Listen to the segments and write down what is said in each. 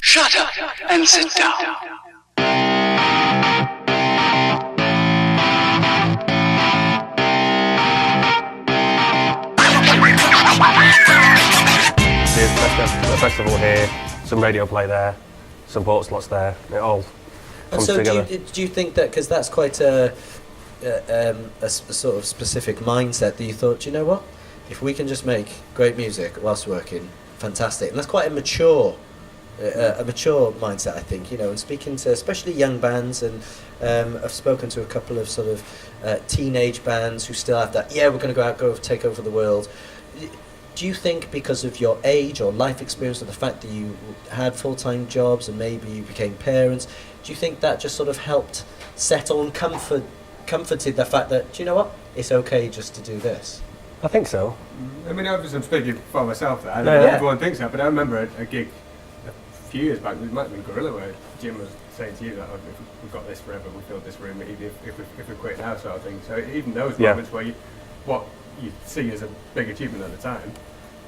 Shut up and sit down. The festival here, some radio play there, some port slots there. It all comes together. Do you think that, because that's quite a sort of specific mindset, that you thought, you know what, if we can just make great music whilst working, fantastic. And that's quite a mature mindset, I think, you know, and speaking to especially young bands, and I've spoken to a couple of sort of teenage bands who still have that, we're going to go take over the world. Do you think because of your age or life experience, or the fact that you had full-time jobs and maybe you became parents, do you think that just sort of helped settle and comforted the fact that, do you know what, it's okay just to do this? I think so. I mean, obviously I'm speaking for myself there. I don't know if everyone thinks that, but I remember a gig a few years back, it might have been Gorilla, where Jim was saying to you that, if we've got this forever, we filled this room, even if we quit now, sort of thing. So even those moments where what you see as a big achievement at the time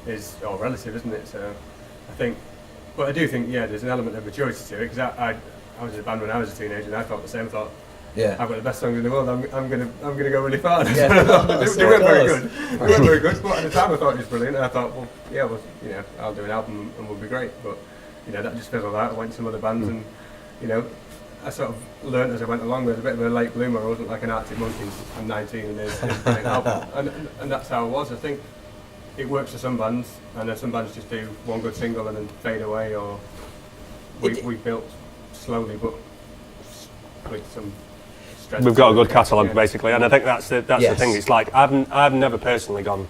is all relative, isn't it? So I think, but I do think, there's an element of maturity to it, because I was in a band when I was a teenager, and I felt the same. I thought, I've got the best songs in the world. I'm gonna go really far. They weren't very good. They weren't very good. But at the time, I thought it was brilliant. And I thought, I'll do an album and we'll be great. But that just fizzled out. I went to some other bands, and I sort of learned as I went along. There's a bit of a late bloomer. I wasn't like an Arctic Monkeys. I'm 19 and there's a great album, and that's how it was. I think it works for some bands, and then some bands just do one good single and then fade away. Or we built slowly, but with some. We've got a good catalogue, basically, and I think that's the thing. It's like I've never personally gone,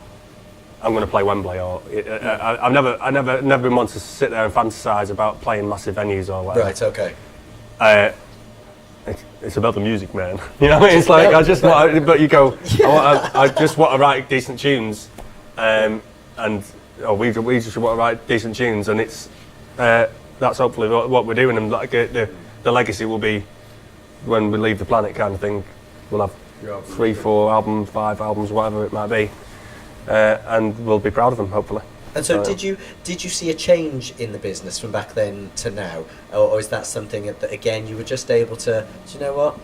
I'm going to play Wembley, or I've never been one to sit there and fantasise about playing massive venues or whatever. Right. Okay. It's about the music, man. You know what I mean? It's like I just want, but you go, I just want to write decent tunes, we just want to write decent tunes, and it's that's hopefully what we're doing, and like the legacy will be. When we leave the planet, kind of thing, we'll have 3, 4 albums, 5 albums, whatever it might be, and we'll be proud of them, hopefully. And so, did you see a change in the business from back then to now, or is that something that again you were just able to, do you know what,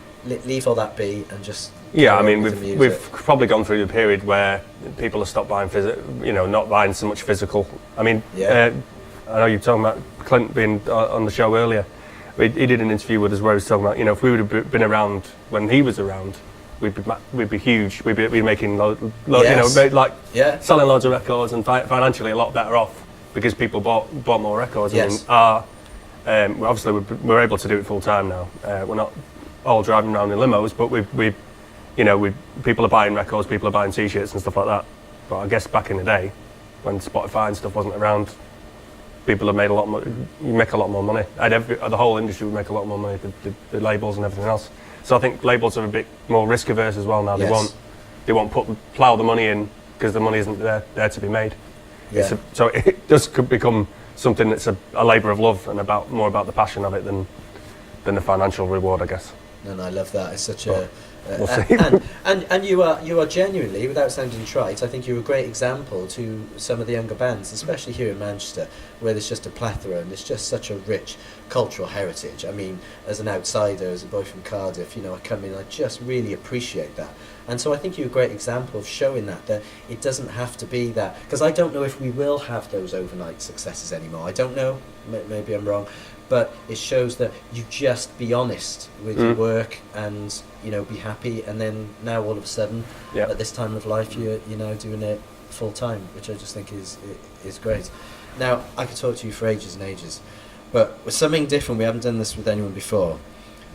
leave all that be and just? Yeah, I mean, we've probably gone through the period where people have stopped buying not buying so much physical. I mean, I know you're talking about Clint being on the show earlier. He did an interview with us where he was talking about, if we would have been around when he was around, we'd be huge. We'd be making selling loads of records and financially a lot better off because people bought more records. Yes. And obviously we're able to do it full time now. We're not all driving around in limos, but people are buying records, people are buying T-shirts and stuff like that. But I guess back in the day, when Spotify and stuff wasn't around, people have made a lot more. You make a lot more money. The whole industry would make a lot more money. The labels and everything else. So I think labels are a bit more risk averse as well now. Yes. They won't plough the money in because the money isn't there to be made. Yeah. So it does become something that's a labour of love and more about the passion of it than the financial reward, I guess. And I love that. It's such we'll see. And you are genuinely, without sounding trite, I think you're a great example to some of the younger bands, especially here in Manchester, where there's just a plethora and there's just such a rich cultural heritage. I mean, as an outsider, as a boy from Cardiff, I come in, I just really appreciate that. And so I think you're a great example of showing that it doesn't have to be that, because I don't know if we will have those overnight successes anymore. I don't know, maybe I'm wrong. But it shows that you just be honest with your work and be happy, and then now all of a sudden at this time of life you're doing it full time, which I just think is great. Now I could talk to you for ages and ages, but with something different. We haven't done this with anyone before.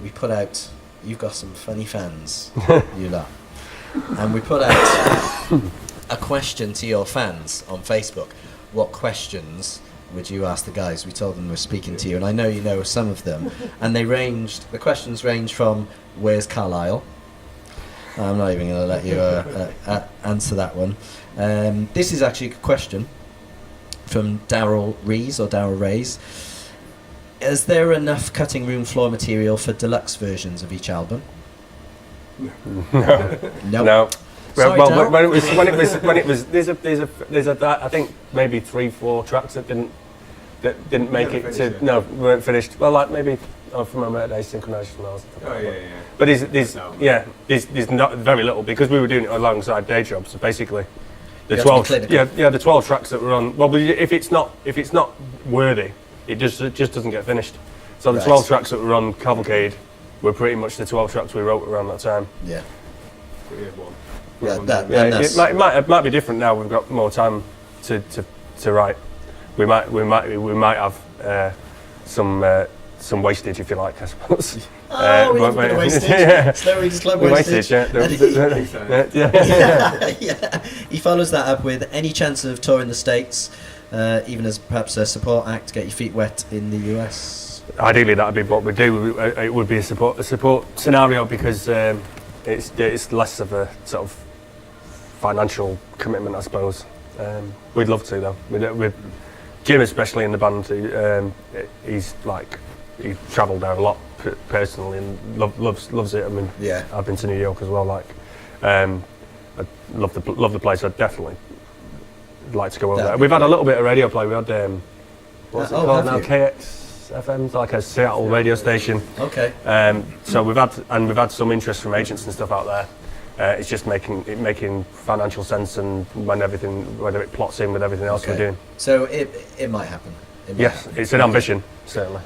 We put out, you've got some funny fans, you lot, and we put out a question to your fans on Facebook. What questions would you ask the guys? We told them we're speaking to you, and I know you know some of them. And the questions range from, where's Carlisle? I'm not even going to let you answer that one. This is actually a question from Daryl Rays. Is there enough cutting room floor material for deluxe versions of each album? No. Sorry, well, when it was, there's a I think maybe 3-4 tracks that didn't that didn't make Never it finished to. No, weren't finished. Well, like maybe from my motor day synchronisation miles. Oh yeah. But there's not very little because we were doing it alongside day jobs. So basically, the You have to be 12 clinical. the 12 tracks that were on. Well, if it's not worthy, it just doesn't get finished. So the Right. 12 tracks that were on Cavalcade were pretty much the 12 tracks we wrote around that time. Yeah. We had one. Yeah, One that- day. Yeah, that's- it might be different now. We've got more time to write. We might have some wastage, if you like, I suppose. Oh, we have a bit of wastage. Yeah. Slow Readers Club We wastage. Yeah. Yeah. He follows that up with any chance of touring the States, even as perhaps a support act to get your feet wet in the US. Ideally, that would be what we do. It would be a support scenario because it's less of a sort of financial commitment, I suppose. We'd love to though. With Jim, especially in the band, he's travelled there a lot personally and loves it. I mean, Yeah. I've been to New York as well. I love the place. I'd definitely like to go over That'd there. be We've had a great. little bit of radio play. We had what's it Oh, called have now? you? KXFM, like a Seattle radio station. Okay. So we've had some interest from agents and stuff out there. It's just making financial sense and whether it plots in with everything else we're doing. So it might happen. It might Yes, happen. it's an ambition, certainly.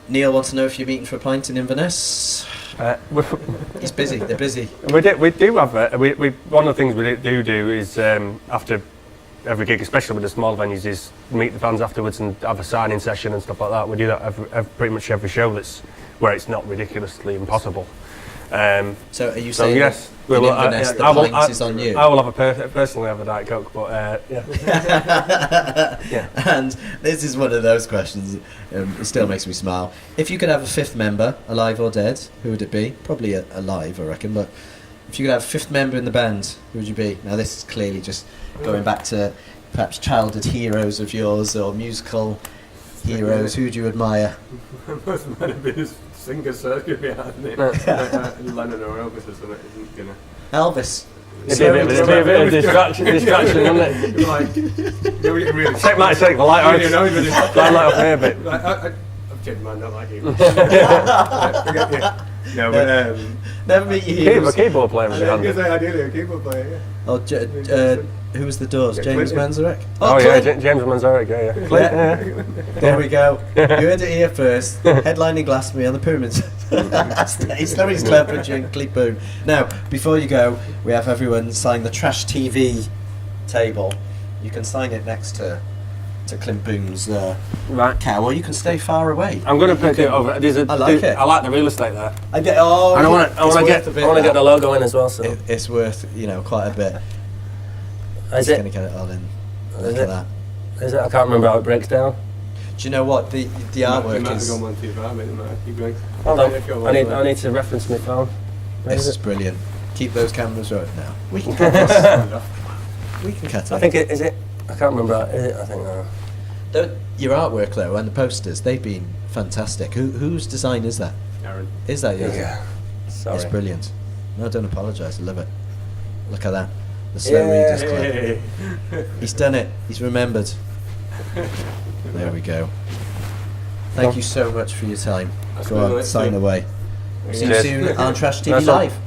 Neil wants to know if you're meeting for a pint in Inverness. He's busy. They're busy. We do have one of the things we do is after every gig, especially with the small venues, is meet the fans afterwards and have a signing session and stuff like that. We do that pretty much every show that's where it's not ridiculously impossible. So are you So saying yes, in Inverness the pint is on you? I will personally have a Diet Coke, but yeah. Yeah. And this is one of those questions. It still makes me smile. If you could have a fifth member, alive or dead, who would it be? Probably alive, I reckon. But if you could have a fifth member in the band, who would you be? Now this is clearly just going back to perhaps childhood heroes of yours or musical heroes. Who would you admire? Most might have been his singer circuit behind it. Lennon or Elvis or something, isn't gonna. Elvis. It'd be a bit of distraction, wouldn't it? Like, nobody can really. Take the light off. Really annoyed with it. Light off here a bit. Like, I've changed my mind, not like you. No, but Never meet your heroes. Keyboard player I was was behind going it. to say ideally a keyboard player, yeah. Oh, who was the Doors? Yeah, James Clinton. Manzarek? Oh yeah, Clint. James Manzarek, yeah. Yeah. There we go. You heard it here first. Headlining Glastonbury on the Pyramids. It's Slowy's Club and Cleet Boone. Now, before you go, we have everyone sign the Trash TV table. You can sign it next to Clint Boone's Right. cow, or you can stay far away. I'm going to put it over. I like it. I like the real estate there. I get. Oh, And I want it's to worth get a bit, the that. logo in as well. So It's worth quite a bit. is Just going to get it all in. Look Is at it? that. Is it? I can't remember how it breaks down. Do you know what the You might artwork have is? gone one too far, mate. Keep going. Hold on. If you're I one, need to reference my phone. Where This is is it? brilliant. Keep those cameras right now. We can cut this. We can cut it. I think it is it. I can't remember. Is it? I think no. Your artwork though and the posters, they've been fantastic. Whose design is that? Aaron. Is that yours? Yeah. Sorry. It's brilliant. No, don't apologise. I love it. Look at that. The Slow Readers Club. Hey. He's done it. He's remembered. There we go. Thank you so much for your time. That's Go good, on, let's sign do it. away. See you Cheers. soon on Trash TV Nice one. Live.